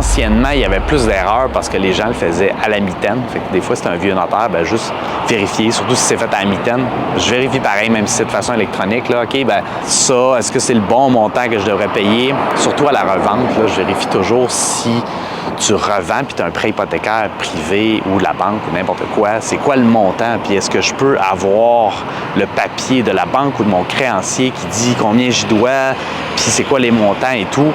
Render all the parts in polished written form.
anciennement, il y avait plus d'erreurs parce que les gens le faisaient à la mitaine. Fait que des fois, c'est un vieux notaire, ben juste vérifier, surtout si c'est fait à la mitaine. Je vérifie pareil, même si c'est de façon électronique. Là, OK, ben ça, est-ce que c'est le bon montant que je devrais payer? Surtout à la revente, là, je vérifie toujours si tu revends puis tu as un prêt hypothécaire privé ou la banque ou n'importe quoi, c'est quoi le montant? Puis est-ce que je peux avoir le papier de la banque ou de mon créancier qui dit combien j'y dois, puis c'est quoi les montants et tout?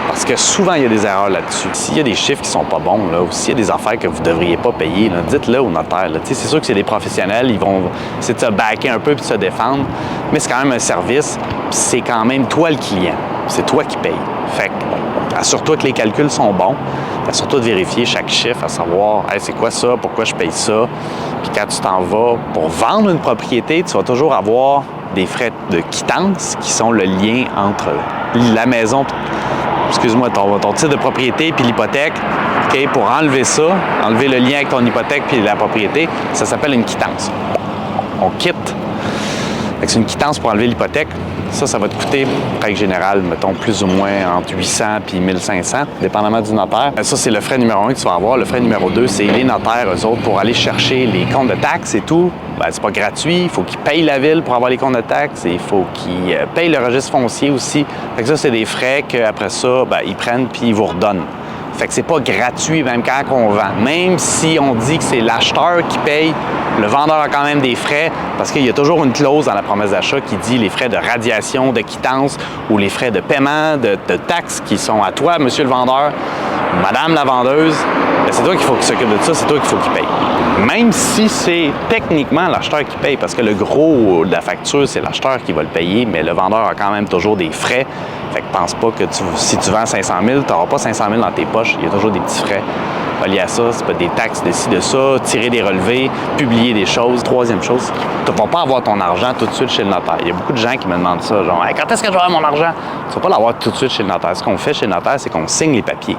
Parce que souvent, il y a des erreurs là-dessus. S'il y a des chiffres qui sont pas bons, là, ou s'il y a des affaires que vous ne devriez pas payer, là, dites-le au notaire. C'est sûr que c'est des professionnels, ils vont essayer de se backer un peu puis de se défendre, mais c'est quand même un service, puis c'est quand même toi le client. C'est toi qui payes. Fait que, assure-toi que les calculs sont bons. Assure-toi de vérifier chaque chiffre, à savoir hey, c'est quoi ça, pourquoi je paye ça. Puis quand tu t'en vas pour vendre une propriété, tu vas toujours avoir des frais de quittance qui sont le lien entre la maison, excuse-moi, ton titre de propriété puis l'hypothèque. Okay, pour enlever ça, enlever le lien avec ton hypothèque puis la propriété, ça s'appelle une quittance. On quitte. C'est une quittance pour enlever l'hypothèque. Ça va te coûter, règle générale, mettons, plus ou moins entre 800 et 1500, dépendamment du notaire. Ça, c'est le frais numéro 1 que tu vas avoir. Le frais numéro 2, c'est les notaires, eux autres, pour aller chercher les comptes de taxes et tout. Ben, c'est pas gratuit. Il faut qu'ils payent la ville pour avoir les comptes de taxes et il faut qu'ils payent le registre foncier aussi. Fait que ça, c'est des frais qu'après ça, ben, ils prennent puis ils vous redonnent. Fait que c'est pas gratuit même quand on vend. Même si on dit que c'est l'acheteur qui paye, le vendeur a quand même des frais parce qu'il y a toujours une clause dans la promesse d'achat qui dit les frais de radiation, de quittance ou les frais de paiement, de taxes qui sont à toi, monsieur le vendeur, madame la vendeuse. Ben, c'est toi qu'il faut qu'il s'occupe de ça, c'est toi qu'il faut qu'il paye. Même si c'est techniquement l'acheteur qui paye, parce que le gros de la facture, c'est l'acheteur qui va le payer, mais le vendeur a quand même toujours des frais. Fait que pense pas que si tu vends 500 000, tu n'auras pas 500 000 dans tes poches. Il y a toujours des petits frais reliés à ça. C'est pas des taxes de ci, de ça, tirer des relevés, publier des choses. Troisième chose, tu ne vas pas avoir ton argent tout de suite chez le notaire. Il y a beaucoup de gens qui me demandent ça, genre hey, quand est-ce que je vais avoir mon argent? Tu ne vas pas l'avoir tout de suite chez le notaire. Ce qu'on fait chez le notaire, c'est qu'on signe les papiers.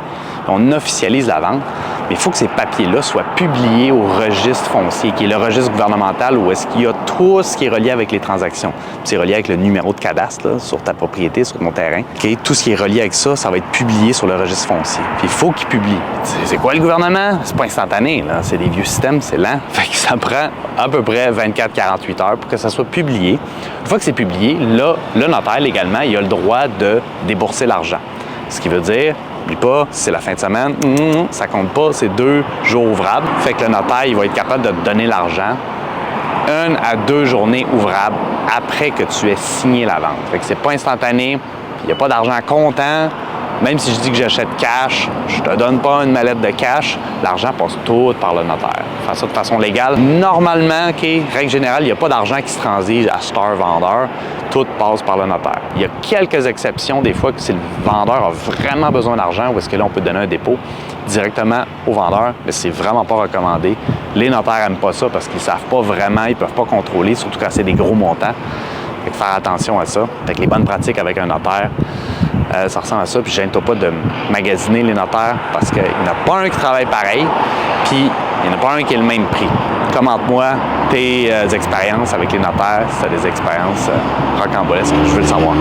On officialise la vente, mais il faut que ces papiers-là soient publiés au registre foncier, qui est le registre gouvernemental où est-ce qu'il y a tout ce qui est relié avec les transactions. C'est relié avec le numéro de cadastre là, sur ta propriété, sur ton terrain. Okay? Tout ce qui est relié avec ça, ça va être publié sur le registre foncier. Puis il faut qu'il publie. C'est quoi le gouvernement? C'est pas instantané, là. C'est des vieux systèmes, c'est lent. Fait que ça prend à peu près 24-48 heures pour que ça soit publié. Une fois que c'est publié, là, le notaire, légalement, il a le droit de débourser l'argent. Ce qui veut dire, n'oublie pas, si c'est la fin de semaine, ça compte pas, c'est 2 jours ouvrables. Fait que le notaire, il va être capable de te donner l'argent 1 à 2 journées ouvrables après que tu aies signé la vente. Fait que c'est pas instantané, il n'y a pas d'argent comptant. Même si je dis que j'achète cash, je te donne pas une mallette de cash, l'argent passe tout par le notaire. Faire ça de façon légale. Normalement, règle générale, il n'y a pas d'argent qui se transige acheteur-vendeur. Tout passe par le notaire. Il y a quelques exceptions, des fois, que si le vendeur a vraiment besoin d'argent, ou est-ce que là, on peut donner un dépôt directement au vendeur, mais c'est vraiment pas recommandé. Les notaires n'aiment pas ça parce qu'ils savent pas vraiment, ils peuvent pas contrôler, surtout quand c'est des gros montants. Fait que faire attention à ça. Fait que les bonnes pratiques avec un notaire, ça ressemble à ça. Puis gêne-toi pas de magasiner les notaires parce qu'il n'y en a pas un qui travaille pareil, puis il n'y en a pas un qui est le même prix. Commente-moi tes expériences avec les notaires, si tu as des expériences rocambolesques, je veux le savoir.